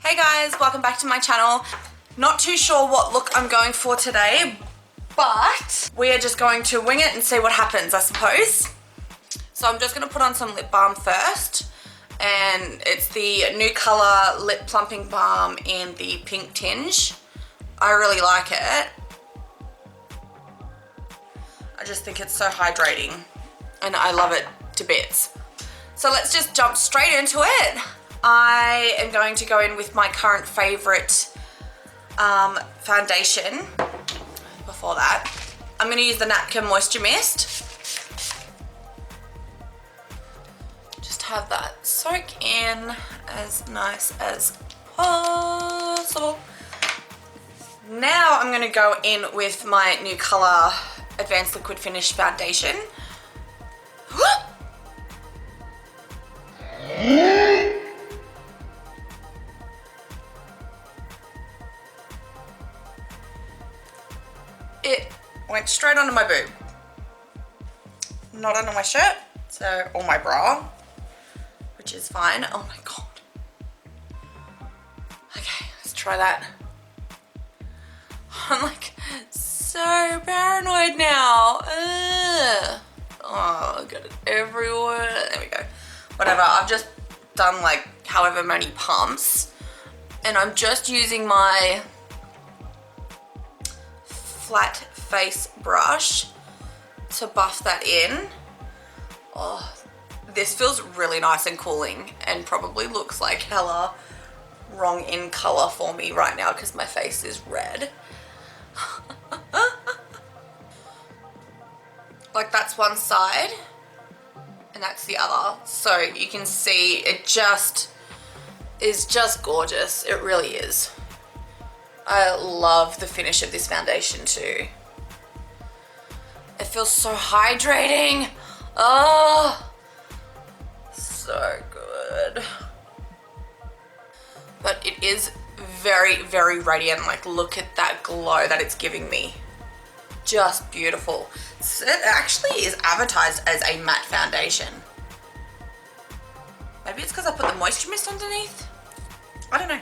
Hey guys, welcome back to my channel. Not too sure what look I'm going for today, but we are just going to wing it and see what happens, I suppose. So I'm just going to put on some lip balm first, and it's the New Colour Lip Plumping Balm in the pink tinge. I really like it. I just think it's so hydrating and I love it to bits. So let's just jump straight into it. I am going to go in with my current favourite foundation. Before that, I'm going to use the Napkin Moisture Mist. Just have that soak in as nice as possible. Now I'm going to go in with my New Colour Advanced Liquid Finish Foundation. It went straight onto my boob, not under my shirt, or my bra, which is fine. Oh my god. Okay, let's try that. I'm like so paranoid now. Ugh. Oh, I got it everywhere. There we go. Whatever, I've just done like however many pumps, and I'm just using my flat face brush to buff that in. Oh, this feels really nice and cooling, and probably looks like hella wrong in color for me right now because my face is red. Like that's one side and that's the other, so you can see it just is just gorgeous. It really is. I love the finish of this foundation too. It feels so hydrating. Oh, so good. But it is very, very radiant. Like, look at that glow that it's giving me. Just beautiful. It actually is advertised as a matte foundation. Maybe it's because I put the moisture mist underneath. I don't know.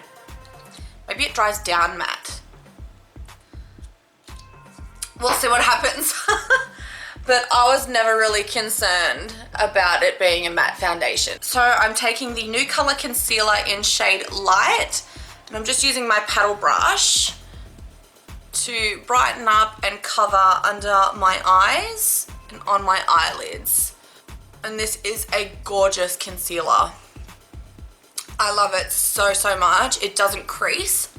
Maybe it dries down matte. We'll see what happens. But I was never really concerned about it being a matte foundation. So I'm taking the New Colour Concealer in shade Light, and I'm just using my paddle brush to brighten up and cover under my eyes and on my eyelids. And this is a gorgeous concealer. I love it so, so much. It doesn't crease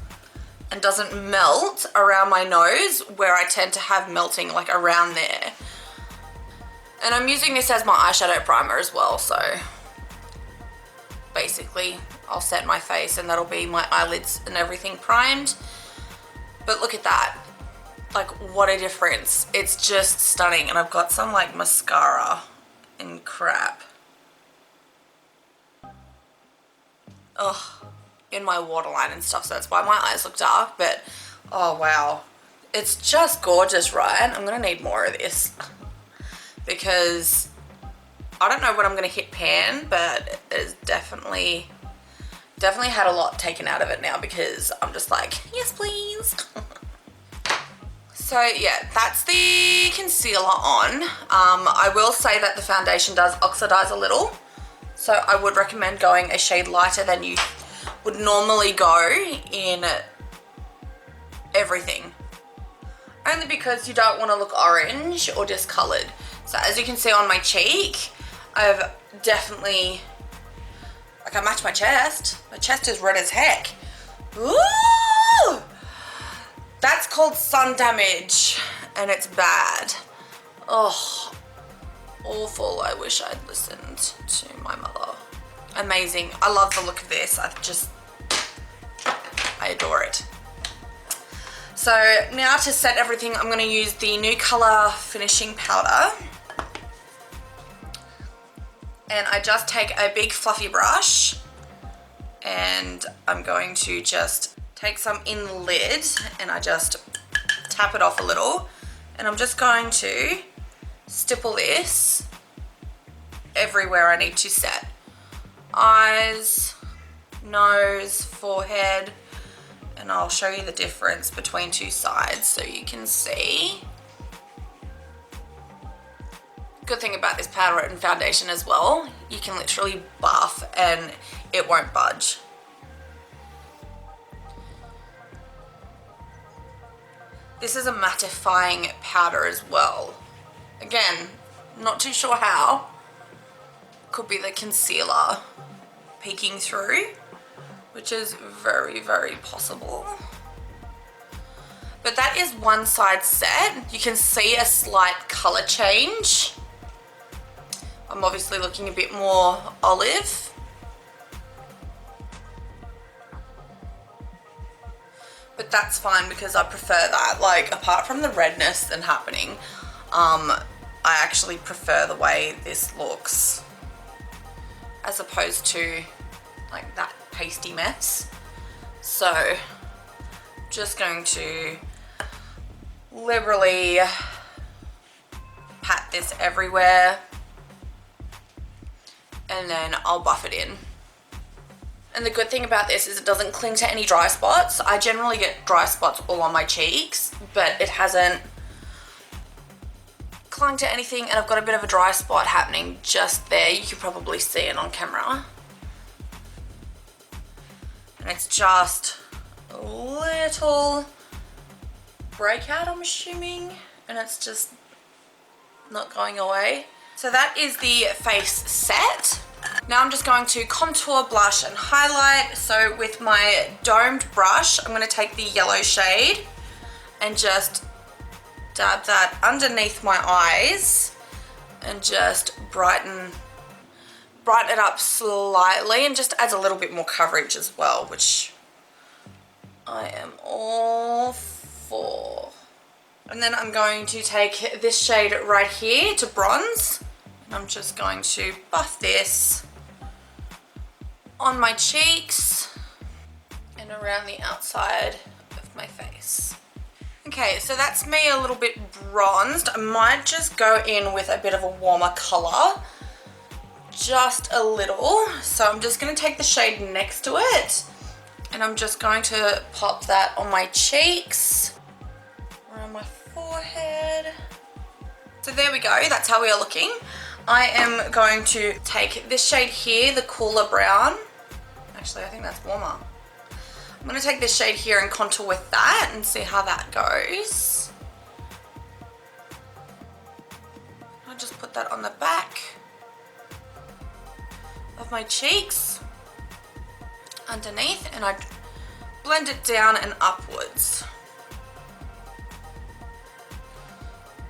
and doesn't melt around my nose, where I tend to have melting like around there. And I'm using this as my eyeshadow primer as well, so basically I'll set my face and that'll be my eyelids and everything primed. But look at that. Like, what a difference. It's just stunning. And I've got some like mascara and crap. Ugh, in my waterline and stuff, so that's why my eyes look dark. But oh wow, it's just gorgeous, right? I'm gonna need more of this because I don't know when I'm gonna hit pan, but it's definitely had a lot taken out of it now because I'm just like, yes please. So yeah, that's the concealer on. I will say that the foundation does oxidize a little, so I would recommend going a shade lighter than you would normally go in everything. Only because you don't want to look orange or discolored. So as you can see on my cheek, I've definitely, like, I match my chest. My chest is red as heck. Ooh! That's called sun damage, and it's bad. Oh, awful. I wish I'd listened to my mother. Amazing. I love the look of this. I adore it. So now to set everything, I'm going to use the New Colour Finishing Powder. And I just take a big fluffy brush and I'm going to just take some in the lid and I just tap it off a little, and I'm just going to stipple this everywhere I need to set. Eyes, nose, forehead, and I'll show you the difference between two sides so you can see. Good thing about this powder and foundation as well, you can literally buff and it won't budge. This is a mattifying powder as well. Again, not too sure how. Could be the concealer peeking through, which is very, very possible. But that is one side set. You can see a slight color change. I'm obviously looking a bit more olive. But that's fine because I prefer that. Like, apart from the redness and happening, I actually prefer the way this looks as opposed to like that pasty mess. So just going to liberally pat this everywhere and then I'll buff it in. And the good thing about this is it doesn't cling to any dry spots. I generally get dry spots all on my cheeks, but it hasn't clung to anything, and I've got a bit of a dry spot happening just there. You can probably see it on camera. And it's just a little breakout, I'm assuming, and it's just not going away. So that is the face set. Now I'm just going to contour, blush, and highlight. So with my domed brush, I'm going to take the yellow shade and just dab that underneath my eyes and just brighten it up slightly, and just adds a little bit more coverage as well, which I am all for. And then I'm going to take this shade right here to bronze. I'm just going to buff this on my cheeks and around the outside of my face. Okay, so that's me a little bit bronzed. I might just go in with a bit of a warmer color, just a little. So I'm just going to take the shade next to it and I'm just going to pop that on my cheeks, around my forehead. So there we go, that's how we are looking. I am going to take this shade here, the cooler brown. Actually, I think that's warmer. I'm going to take this shade here and contour with that and see how that goes. I'll just put that on the back of my cheeks, underneath, and I blend it down and upwards.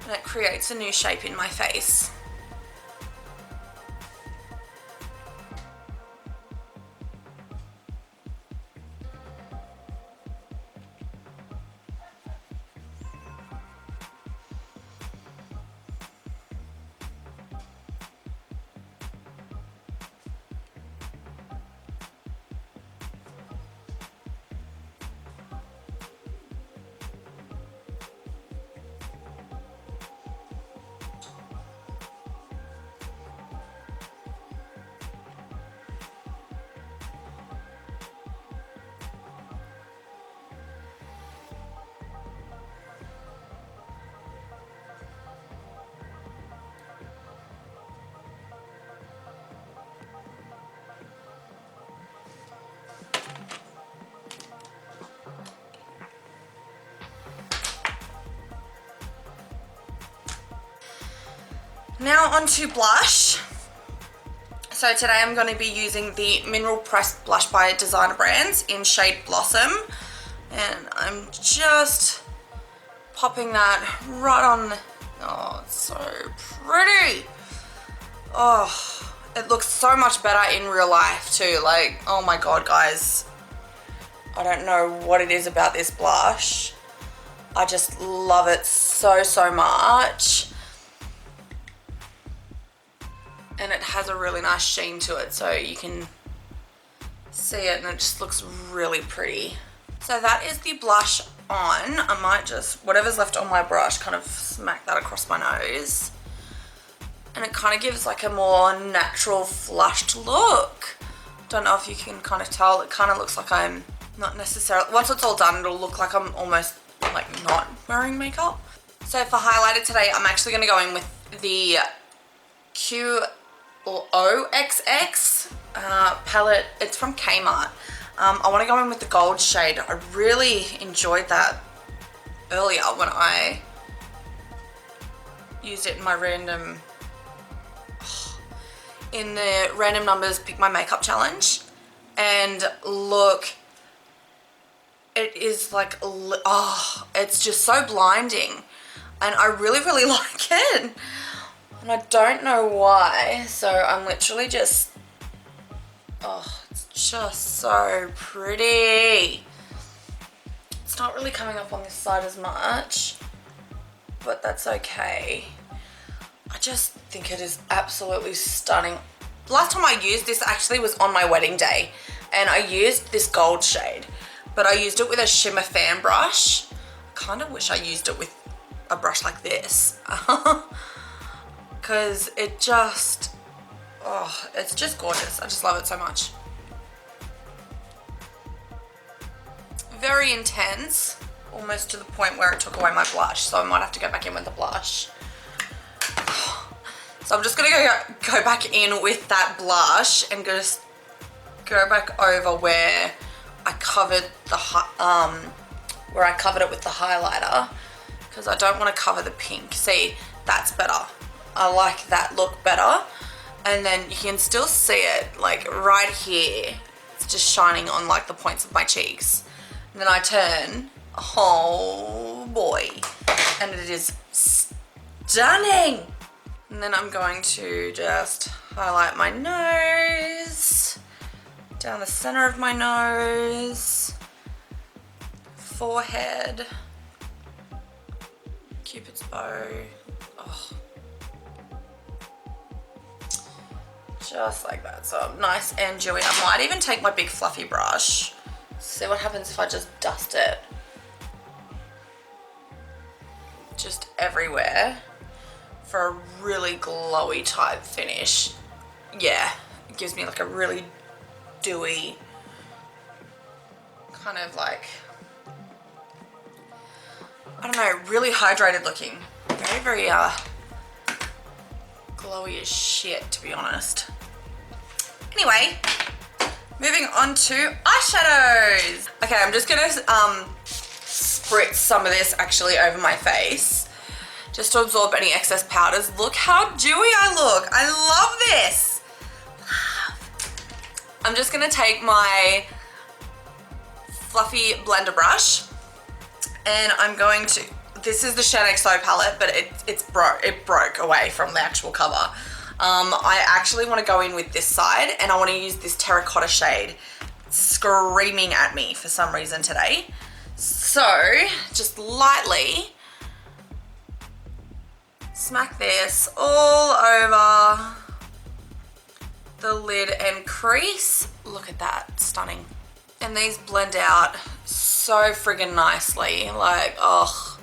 And it creates a new shape in my face. Now onto blush. So today I'm going to be using the Mineral Pressed Blush by Designer Brands in shade Blossom. And I'm just popping that right on. Oh, it's so pretty. Oh, it looks so much better in real life too. Like, oh my god, guys. I don't know what it is about this blush. I just love it so, so much. And it has a really nice sheen to it, so you can see it and it just looks really pretty. So that is the blush on. I might just, whatever's left on my brush, kind of smack that across my nose. And it kind of gives like a more natural flushed look. Don't know if you can kind of tell. It kind of looks like I'm not necessarily, once it's all done, it'll look like I'm almost like not wearing makeup. So for highlighter today, I'm actually going to go in with the QOXX palette. It's from Kmart. I want to go in with the gold shade. I really enjoyed that earlier when I used it in my random, in the random numbers pick my makeup challenge. And look, it is like, oh, it's just so blinding. And I really, really like it. And I don't know why. So I'm literally just, oh, it's just so pretty. It's not really coming up on this side as much, but that's okay. I just think it is absolutely stunning. Last time I used this actually was on my wedding day, and I used this gold shade, but I used it with a shimmer fan brush. I kind of wish I used it with a brush like this, because it just, oh, it's just gorgeous. I just love it so much. Very intense, almost to the point where it took away my blush, so I might have to go back in with the blush. So I'm just gonna go back in with that blush and just go back over where I covered the where I covered it with the highlighter, because I don't want to cover the pink. See, that's better. I like that look better. And then you can still see it like right here. It's just shining on like the points of my cheeks. And then I turn, oh boy, and it is stunning. And then I'm going to just highlight my nose, down the center of my nose, forehead, Cupid's bow, oh. Just like that, so nice and dewy. I might even take my big fluffy brush, see what happens if I just dust it just everywhere for a really glowy type finish. Yeah, it gives me like a really dewy, kind of like, I don't know, really hydrated looking. Very, very glowy as shit, to be honest. Anyway, moving on to eyeshadows. Okay, I'm just gonna spritz some of this actually over my face, just to absorb any excess powders. Look how dewy I look. I love this. I'm just gonna take my fluffy blender brush, and I'm going to, this is the Shadexo palette, but it broke away from the actual cover. I actually want to go in with this side, and I want to use this terracotta shade. It's screaming at me for some reason today. So just lightly smack this all over the lid and crease. Look at that, stunning. And these blend out so friggin' nicely, like, oh,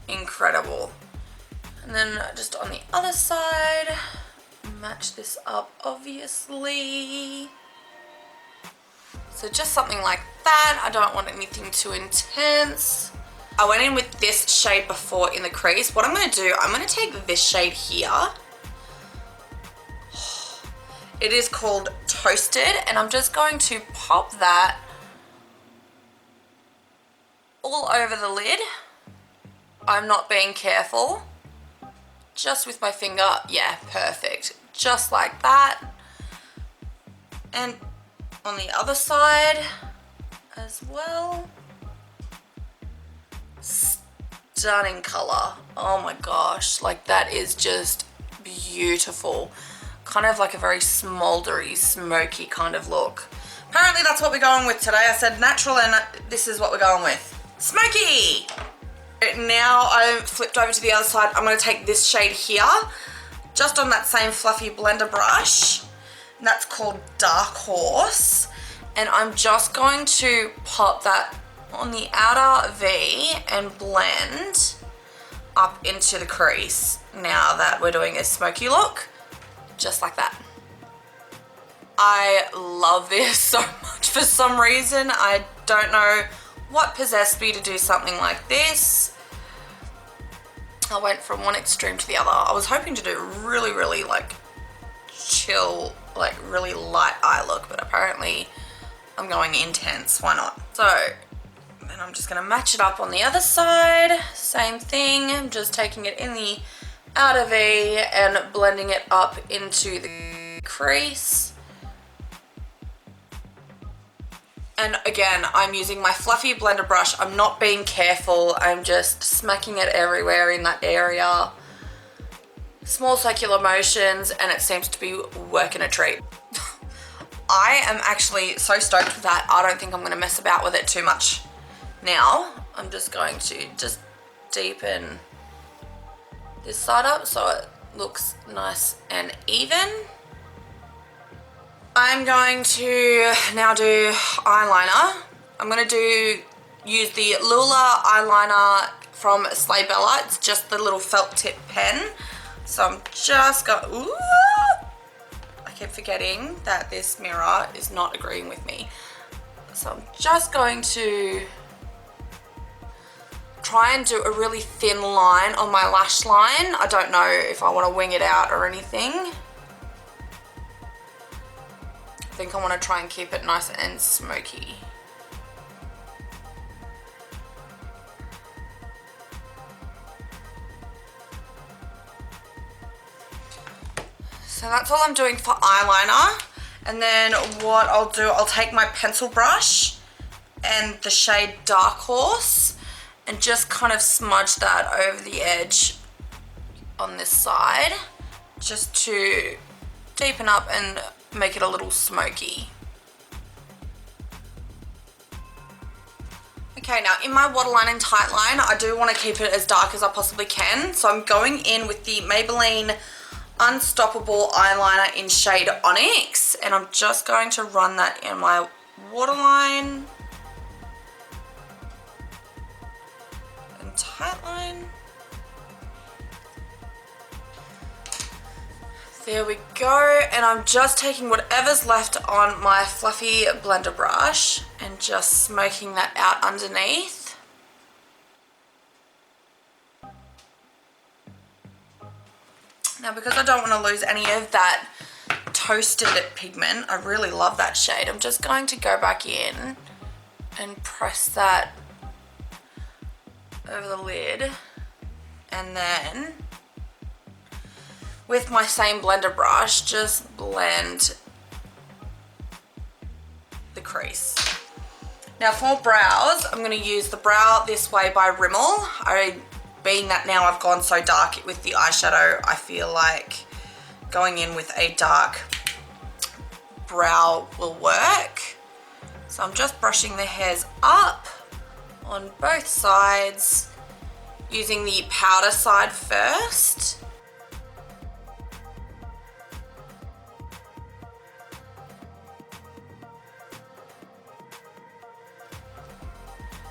incredible. And then just on the other side, match this up, obviously. So just something like that. I don't want anything too intense. I went in with this shade before in the crease. What I'm gonna do, I'm gonna take this shade here. It is called Toasted, and I'm just going to pop that all over the lid. I'm not being careful. Just with my finger, yeah, perfect. Just like that. And on the other side as well. Stunning color. Oh my gosh, like that is just beautiful. Kind of like a very smoldery, smoky kind of look. Apparently that's what we're going with today. I said natural, and this is what we're going with. Smoky! Now I've flipped over to the other side. I'm going to take this shade here, just on that same fluffy blender brush. And that's called Dark Horse. And I'm just going to pop that on the outer V and blend up into the crease. Now that we're doing a smoky look, just like that. I love this so much for some reason. I don't know what possessed me to do something like this. I went from one extreme to the other. I was hoping to do really like chill, like really light eye look, but apparently I'm going intense. Why not? So then I'm just gonna match it up on the other side. Same thing. I'm just taking it in the outer V and blending it up into the crease. And again, I'm using my fluffy blender brush. I'm not being careful. I'm just smacking it everywhere in that area. Small circular motions, and it seems to be working a treat. I am actually so stoked with that. I don't think I'm gonna mess about with it too much now. I'm just going to just deepen this side up so it looks nice and even. I'm going to now do eyeliner. I'm going to use the Lula eyeliner from Slay Bella. It's just the little felt tip pen. So I'm just going, ooh, I keep forgetting that this mirror is not agreeing with me. So I'm just going to try and do a really thin line on my lash line. I don't know if I want to wing it out or anything. I think I want to try and keep it nice and smoky. So that's all I'm doing for eyeliner. And then what I'll do, I'll take my pencil brush and the shade Dark Horse and just kind of smudge that over the edge on this side just to deepen up and make it a little smoky. Okay, now in my waterline and tightline, I do want to keep it as dark as I possibly can. So I'm going in with the Maybelline Unstoppable eyeliner in shade Onyx, and I'm just going to run that in my waterline and tightline. There we go, and I'm just taking whatever's left on my fluffy blender brush and just smoking that out underneath. Now because I don't want to lose any of that toasted pigment, I really love that shade, I'm just going to go back in and press that over the lid, and then with my same blender brush, just blend the crease. Now for brows, I'm going to use the Brow This Way by Rimmel. Being that now I've gone so dark with the eyeshadow, I feel like going in with a dark brow will work. So I'm just brushing the hairs up on both sides, using the powder side first.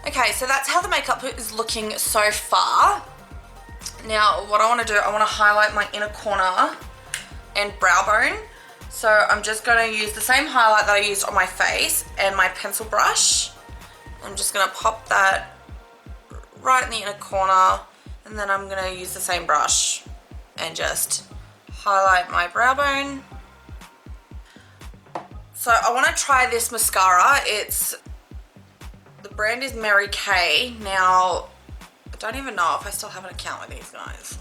Okay, so that's how the makeup is looking so far. Now, what I want to do, I want to highlight my inner corner and brow bone. So I'm just going to use the same highlight that I used on my face and my pencil brush. I'm just going to pop that right in the inner corner, and then I'm going to use the same brush and just highlight my brow bone. So I want to try this mascara. The brand is Mary Kay. Now, I don't even know if I still have an account with these guys.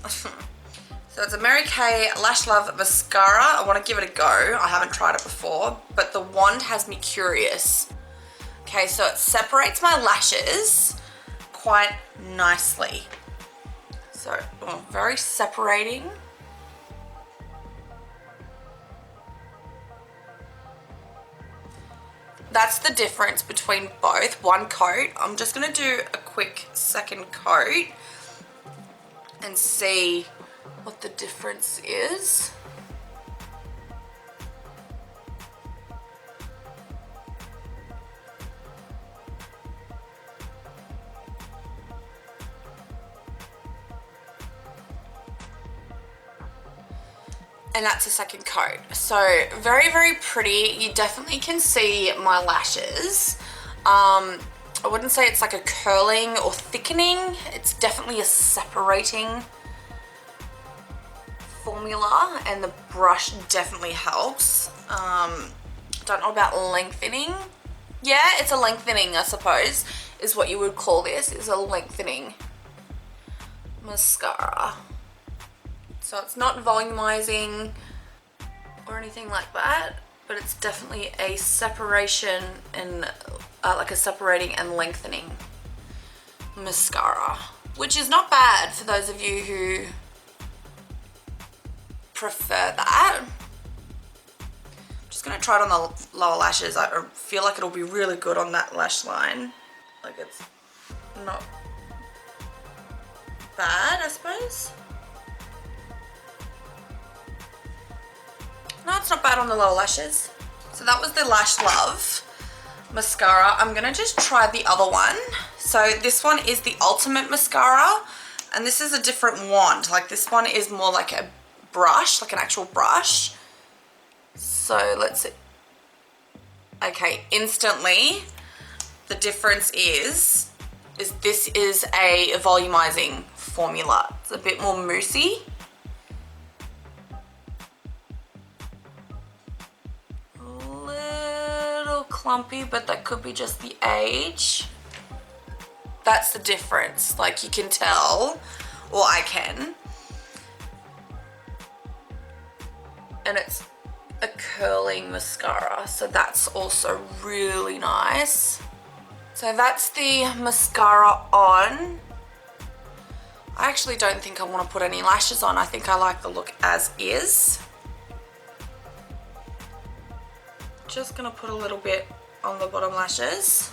So it's a Mary Kay Lash Love Mascara. I want to give it a go. I haven't tried it before, but the wand has me curious. Okay, so it separates my lashes quite nicely. So, very separating. That's the difference between both. One coat. I'm just going to do a quick second coat and see what the difference is. and that's a second coat. So very, very pretty. You definitely can see my lashes. I wouldn't say it's like a curling or thickening. It's definitely a separating formula, and the brush definitely helps. Don't know about lengthening. Yeah, it's a lengthening, I suppose, is what you would call this, is a lengthening mascara. So it's not volumizing or anything like that, but it's definitely a separation and like a separating and lengthening mascara, which is not bad for those of you who prefer that. Just gonna try it on the lower lashes. I feel like it'll be really good on that lash line. Like, it's not bad, I suppose. No, it's not bad on the lower lashes. So that was the Lash Love mascara. I'm gonna just try the other one. So this one is the Ultimate Mascara, and this is a different wand. Like, this one is more like a brush, like an actual brush. So let's see. Okay, instantly the difference is this is a volumizing formula. It's a bit more moussey. A little clumpy, but that could be just the age. That's the difference, like, you can tell, or I can. And it's a curling mascara, so that's also really nice. So that's the mascara on. I actually don't think I want to put any lashes on. I think I like the look as is. Just gonna put a little bit on the bottom lashes.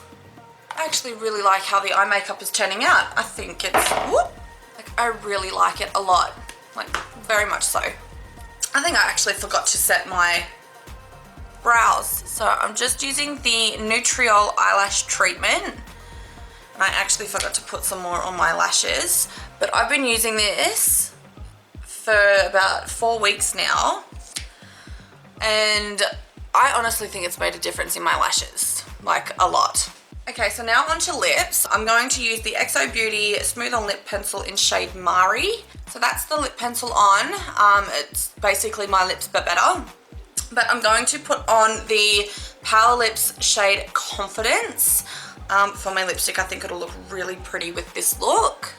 I actually really like how the eye makeup is turning out. I think it's, whoop, like, I really like it a lot, like, very much so. I think I actually forgot to set my brows. So I'm just using the Nutriol eyelash treatment. And I actually forgot to put some more on my lashes. But I've been using this for about 4 weeks now. And I honestly think it's made a difference in my lashes. Like, a lot. Okay, so now onto lips. I'm going to use the XO Beauty Smooth On Lip Pencil in shade Mari. So that's the lip pencil on. It's basically my lips but better. But I'm going to put on the Power Lips shade Confidence for my lipstick. I think it'll look really pretty with this look.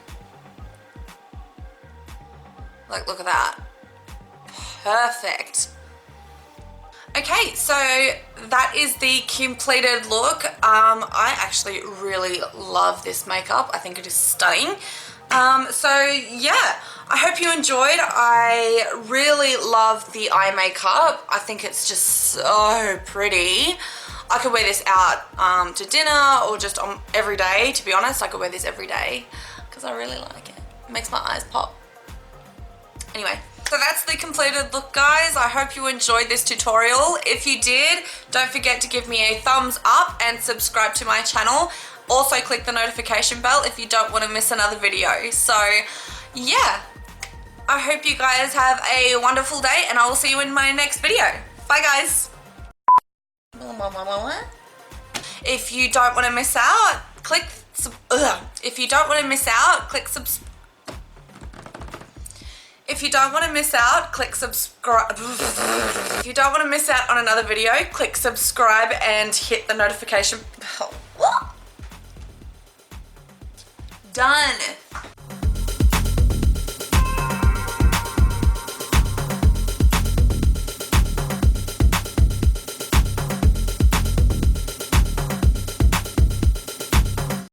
Like, look at that. Perfect. Okay, so that is the completed look. I actually really love this makeup. I think it is stunning. So yeah, I hope you enjoyed. I really love the eye makeup. I think it's just so pretty. I could wear this out to dinner or just on every day, to be honest. I could wear this every day because I really like it. It makes my eyes pop. Anyway. So that's the completed look, guys. I hope you enjoyed this tutorial. If you did, don't forget to give me a thumbs up and subscribe to my channel. Also click the notification bell if you don't want to miss another video. So yeah, I hope you guys have a wonderful day and I will see you in my next video. Bye, guys. If you don't want to miss out, click subscribe. If you don't want to miss out, click subscribe. If you don't want to miss out, click subscribe. If you don't want to miss out on another video, click subscribe and hit the notification bell. Done.